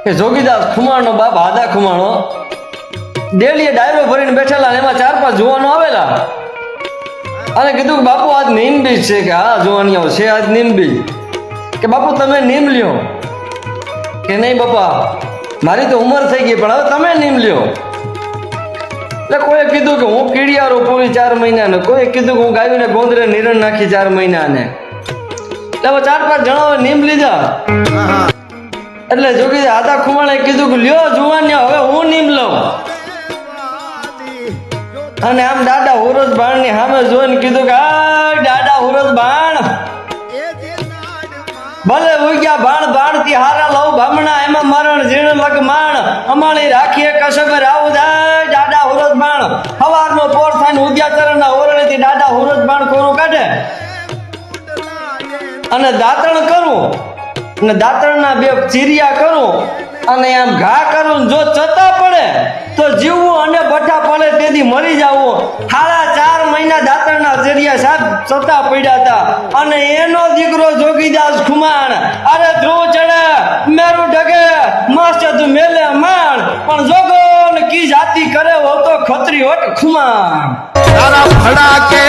કે જોગીદાસ ખુમાણનો બાપ હાદા ખુમાણો ડેલીએ ડાયરો ભરીને બેઠેલા, એમાં 4-5 જુવાનો આવેલા અને કીધું કે બાપુ આજ નીમ બીજ છે. કે હા જુવાનીઓ છે આજ નીમ બીજ. કે બાપુ તમે નીમ લ્યો. કે નહીં બાપા મારી તો ઉંમર થઈ ગઈ, પણ હવે તમે નીમ લ્યો. એટલે કોઈએ કીધું કે હું કીડિયારો પૂરી 4 મહિનાને, કોઈએ કીધું કે હું ગાયોને ગોંદરે નિરણ નાખી 4 મહિનાને. એટલે હવે 4-5 જણાઓ નીમ લીધા. એટલે જોગી હાથા ખુમાણે કીધું કે લ્યો જુવાનિયા હવે હું નીમ લઉં. અને આમ દાદા હુરજ બાણ ની સામે જોઈને કીધું કે આ દાદા હુરજ બાણ ભલે ઉગ્યા બાણ બાણ થી હારા લઉં ભામણા એમાં મરણ જીણ લગ માણ અમાળી રાખીએ કશબ રાવ જાય દાદા હુરજ બાણ સવારનો પોર થાય ને ઉગ્યા ચરણના ઓરણે થી દાદા હુરજ બાણ કોરું કાઢે અને દાંતણ કરું અને દાંતણના 2 ચીરિયા કરું અને આમ ઘા કરું. જો ચતા પડે તો જીવવું અને બઠા પડે તેથી મરી જવું. 4.5 મહિના દાંતણના ચીરિયા સાહેબ ચતા પડ્યા હતા અને એનો દીકરો જોગીદાસ ખુમાણ અરે ધ્રુવ ચડે મેરું ઢગે મસ્ત તું મેલે માણ પણ જોગો ને કી જાતિ કરે હો તો ખત્રી હોટ ખુમાણ. તારા ભડા કે